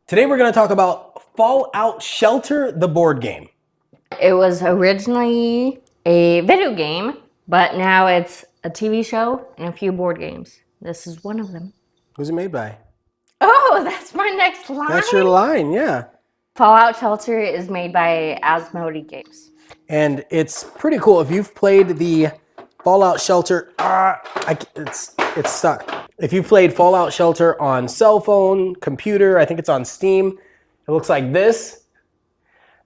Today we're going to talk about Fallout Shelter, the board game. It was originally a video game, but now it's a TV show and a few board games. This is one of them. Who's it made by? Oh, that's my next line. That's your line, yeah. Fallout Shelter is made by Asmodee Games. And it's pretty cool. If you've played the Fallout Shelter, it's stuck. If you've played Fallout Shelter on cell phone, computer, I think it's on Steam, it looks like this.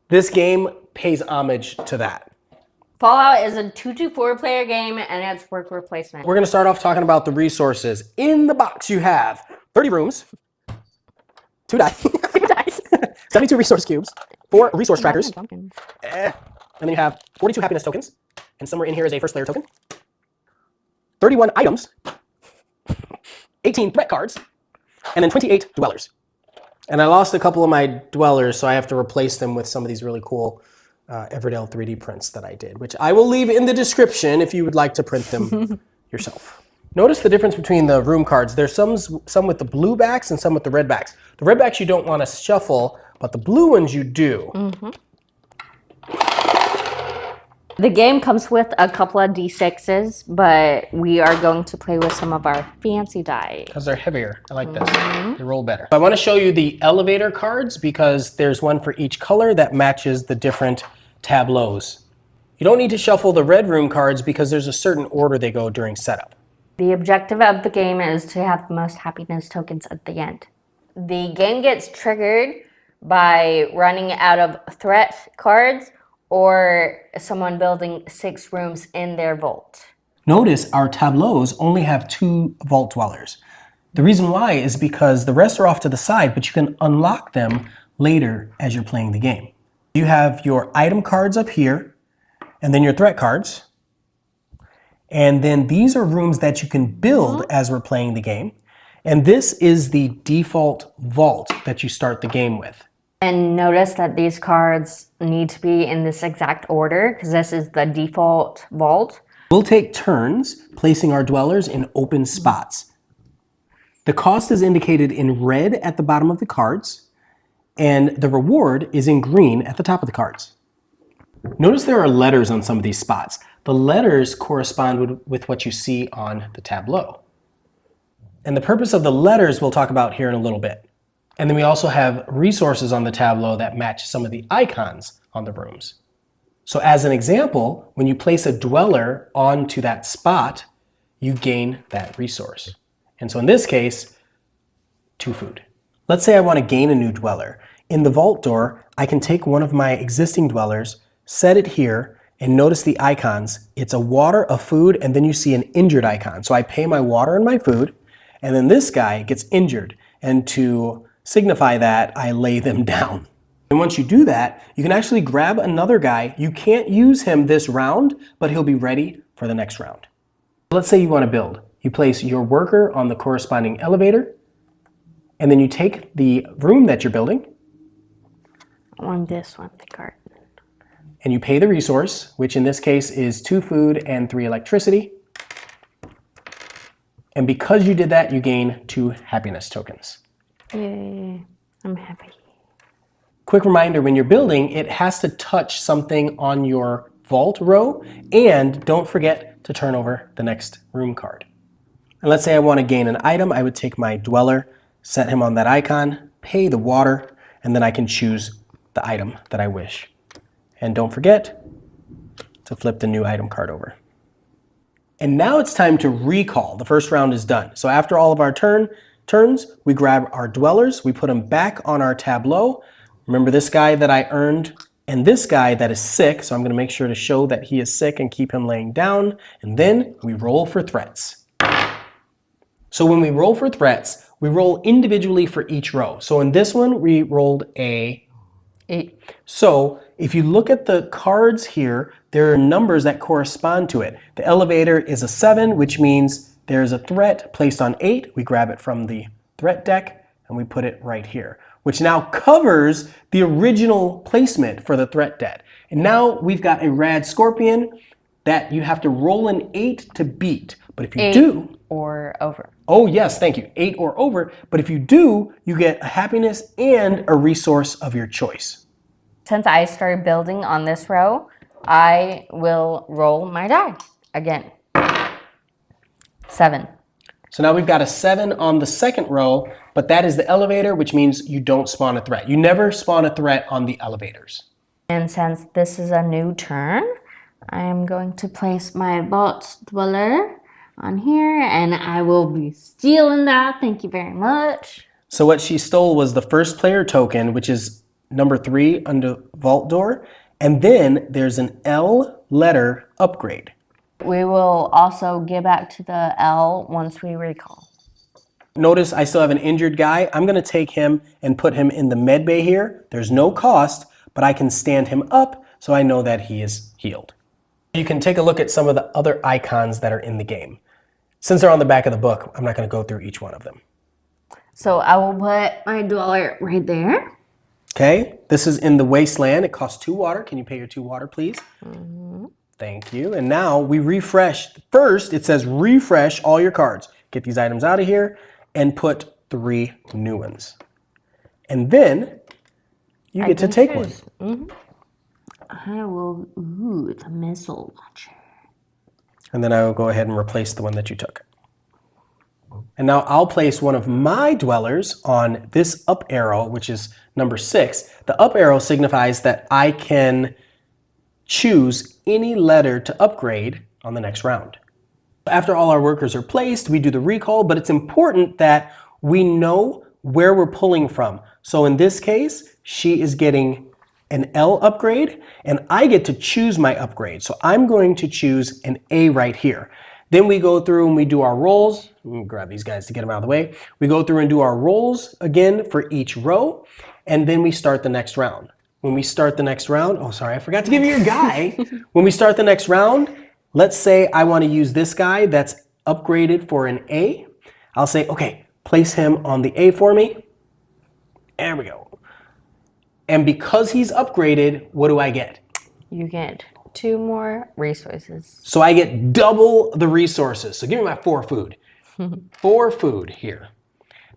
This game pays homage to that. Fallout is a 2-4 player game and it's worker placement. We're going to start off talking about the resources. In the box you have 30 rooms, 2 dice, 72 resource cubes, 4 resource trackers, and then you have 42 happiness tokens, and somewhere in here is a first player token, 31 items, 18 threat cards, and then 28 dwellers. And I lost a couple of my dwellers, so I have to replace them with some of these really cool Everdell 3D prints that I did, which I will leave in the description if you would like to print them yourself. Notice the difference between the room cards. There's some with the blue backs and some with the red backs. The red backs you don't want to shuffle, but the blue ones you do. Mm-hmm. The game comes with a couple of D6s, but we are going to play with some of our fancy die. Because they're heavier. I like this. They roll better. I want to show you the elevator cards because there's one for each color that matches the different tableaus. You don't need to shuffle the red room cards because there's a certain order they go during setup. The objective of the game is to have the most happiness tokens at the end. The game gets triggered by running out of threat cards or someone building 6 rooms in their vault. Notice our tableaus only have 2 vault dwellers. The reason why is because the rest are off to the side, but you can unlock them later as you're playing the game. You have your item cards up here, and then your threat cards. And then these are rooms that you can build as we're playing the game. And this is the default vault that you start the game with. And notice that these cards need to be in this exact order because this is the default vault. We'll take turns placing our dwellers in open spots. The cost is indicated in red at the bottom of the cards, and the reward is in green at the top of the cards. Notice there are letters on some of these spots. The letters correspond with what you see on the tableau. And the purpose of the letters we'll talk about here in a little bit. And then we also have resources on the tableau that match some of the icons on the rooms. So as an example, when you place a dweller onto that spot, you gain that resource. And so in this case, 2 food. Let's say I want to gain a new dweller. In the vault door, I can take one of my existing dwellers, set it here, and notice the icons. It's a water, a food, and then you see an injured icon. So I pay my water and my food, and then this guy gets injured. And to signify that, I lay them down. And once you do that, you can actually grab another guy. You can't use him this round, but he'll be ready for the next round. Let's say you want to build. You place your worker on the corresponding elevator, and then you take the room that you're building. On this one, the card. And you pay the resource, which in this case is 2 food and 3 electricity. And because you did that, you gain 2 happiness tokens. Yay, I'm happy. Quick reminder, when you're building, it has to touch something on your vault row, and don't forget to turn over the next room card. And let's say I want to gain an item, I would take my dweller, set him on that icon, pay the water, and then I can choose the item that I wish. And don't forget to flip the new item card over. And now it's time to recall. The first round is done. So after all of our turns, we grab our dwellers, we put them back on our tableau. Remember this guy that I earned and this guy that is sick, so I'm going to make sure to show that he is sick and keep him laying down. And then we roll for threats. So when we roll for threats, we roll individually for each row. So in this one, we rolled a 8. So if you look at the cards here, there are numbers that correspond to it. The elevator is a 7, which means there's a threat placed on 8. We grab it from the threat deck and we put it right here, which now covers the original placement for the threat deck. And now we've got a rad scorpion that you have to roll an 8 to beat. But if you do, or over. Oh, yes, thank you. 8 or over. But if you do, you get a happiness and a resource of your choice. Since I started building on this row, I will roll my die again. 7. So now we've got a 7 on the second row, but that is the elevator, which means you don't spawn a threat. You never spawn a threat on the elevators. And since this is a new turn, I am going to place my Vault Dweller on here, and I will be stealing that. Thank you very much. So what she stole was the first player token, which is number 3 under Vault Door, and then there's an L letter upgrade. We will also give back to the L once we recall. Notice I still have an injured guy. I'm going to take him and put him in the med bay here. There's no cost, but I can stand him up so I know that he is healed. You can take a look at some of the other icons that are in the game. Since they're on the back of the book, I'm not going to go through each one of them. So I will put my Dweller right there. Okay, this is in the wasteland. It costs 2 water. Can you pay your 2 water, please? Thank you. And now we refresh. First, it says refresh all your cards. Get these items out of here and put 3 new ones. And then you get to take one. I will, it's a missile launcher. And then I will go ahead and replace the one that you took. And now I'll place one of my dwellers on this up arrow, which is number 6. The up arrow signifies that I can choose any letter to upgrade on the next round. After all our workers are placed, we do the recall, but it's important that we know where we're pulling from. So in this case, she is getting an L upgrade, and I get to choose my upgrade. So I'm going to choose an A right here. Then we go through and we do our rolls. Let me grab these guys to get them out of the way. We go through and do our rolls again for each row, and then we start the next round. When we start the next round, oh, sorry, I forgot to give you your guy. When we start the next round, let's say I want to use this guy that's upgraded for an A. I'll say, okay, place him on the A for me. There we go. And because he's upgraded, what do I get? You get 2 more resources. So I get double the resources. So give me my 4 food. 4 food here.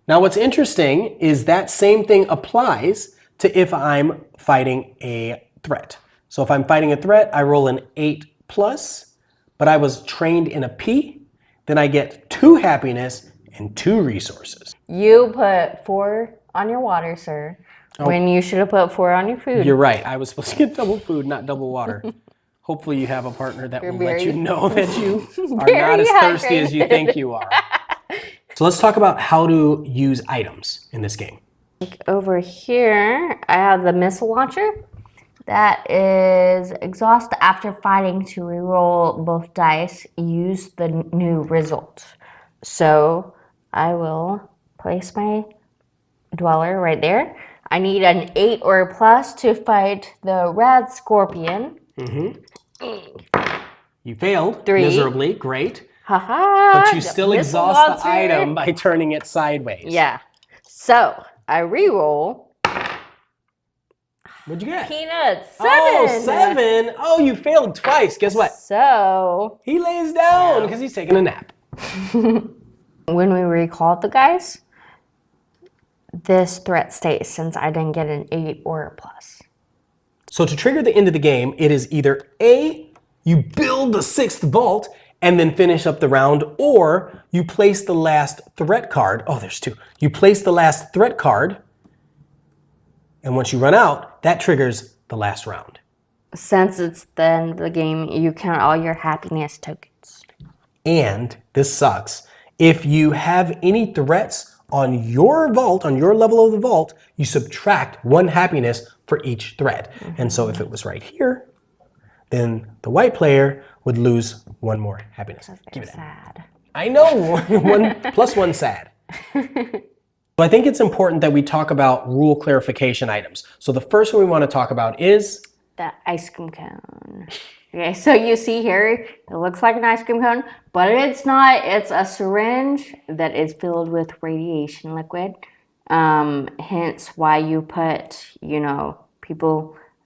Now what's interesting is that same thing applies to if I'm fighting a threat. So if I'm fighting a threat, I roll an 8+, but I was trained in a P, then I get 2 happiness and 2 resources. You put 4 on your water, sir, when you should have put 4 on your food. You're right. I was supposed to get double food, not double water. Hopefully you have a partner that will let you know that you are not as thirsty as you think you are. So let's talk about how to use items in this game. Over here, I have the missile launcher. That is exhaust after fighting to reroll both dice. Use the new result. So I will place my dweller right there. I need an 8 or plus to fight the red scorpion. You failed 3. miserably. Great. Haha. But you still exhaust the item by turning it sideways. Yeah. So I reroll. What'd you get? Peanuts. 7. Oh, 7. Oh, you failed twice. Guess what? So He lays down because he's taking a nap. when we recalled the guys, this threat stays since I didn't get an 8 or a plus. So to trigger the end of the game, it is either A, you build the 6th vault and then finish up the round, or you place the last threat card. Oh, there's 2. You place the last threat card, and once you run out, that triggers the last round. Since it's the end of the game, you count all your happiness tokens. And this sucks. If you have any threats on your vault, on your level of the vault, you subtract 1 happiness for each threat. And so if it was right here, then the white player would lose 1 more happiness. Give it sad. I know, 1 plus 1 sad. So I think it's important that we talk about rule clarification items. So the first one we want to talk about is the ice cream cone. Okay, so you see here, it looks like an ice cream cone, but it's not. It's a syringe that is filled with radiation liquid. Hence why you put,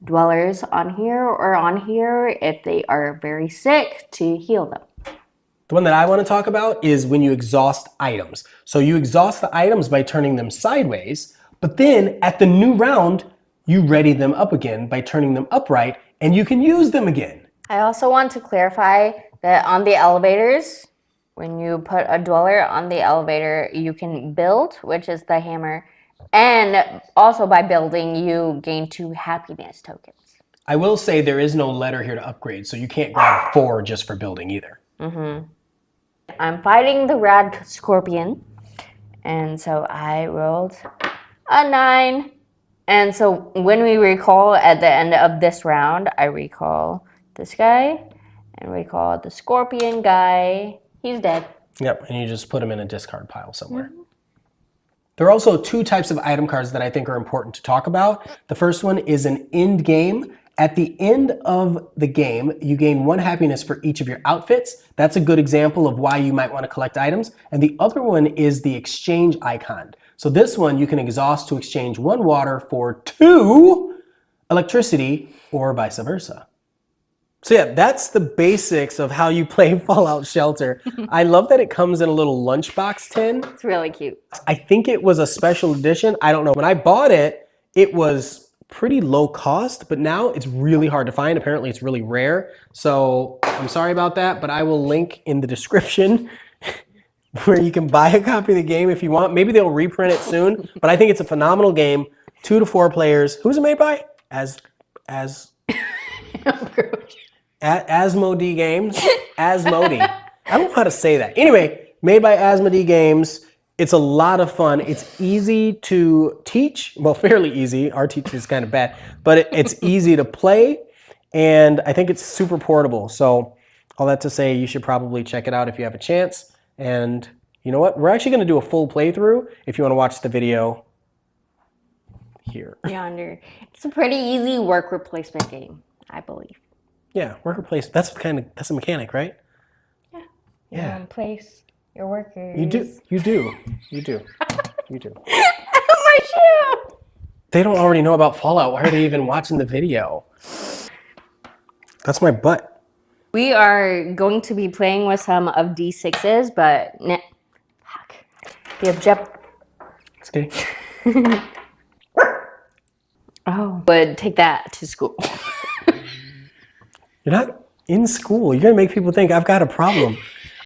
dwellers on here or on here if they are very sick to heal them. The one that I want to talk about is when you exhaust items. So you exhaust the items by turning them sideways, but then at the new round, you ready them up again by turning them upright, and you can use them again. I also want to clarify that on the elevators, when you put a dweller on the elevator, you can build, which is the hammer, and also by building, you gain 2 happiness tokens. I will say there is no letter here to upgrade, so you can't grab 4 just for building either. I'm fighting the rad scorpion, and so I rolled a 9. And so when we recall at the end of this round, I recall this guy and recall the scorpion guy. He's dead. Yep, and you just put them in a discard pile somewhere. There are also 2 types of item cards that I think are important to talk about. The first one is an end game. At the end of the game, you gain 1 happiness for each of your outfits. That's a good example of why you might want to collect items. And the other one is the exchange icon. So this one you can exhaust to exchange 1 water for 2 electricity or vice versa. So yeah, that's the basics of how you play Fallout Shelter. I love that it comes in a little lunchbox tin. It's really cute. I think it was a special edition. I don't know. When I bought it, it was pretty low cost, but now it's really hard to find. Apparently it's really rare. So I'm sorry about that, but I will link in the description where you can buy a copy of the game if you want. Maybe they'll reprint it soon, but I think it's a phenomenal game. 2 to 4 players. Who's it made by? Asmodee Games. Asmodee. I don't know how to say that. Anyway, made by Asmodee Games. It's a lot of fun. It's easy to teach. Well, fairly easy. Our teacher is kind of bad, but it's easy to play. And I think it's super portable. So all that to say, you should probably check it out if you have a chance. And you know what? We're actually going to do a full playthrough if you want to watch the video here. Yonder. It's a pretty easy work replacement game, I believe. Yeah, work replace. That's a mechanic, right? Yeah. Yeah. Place your workers. You do. My shoe! They don't already know about Fallout. Why are they even watching the video? That's my butt. We are going to be playing with some of D6s, but the object. It's okay. Would take that to school. You're not in school. You're gonna make people think I've got a problem.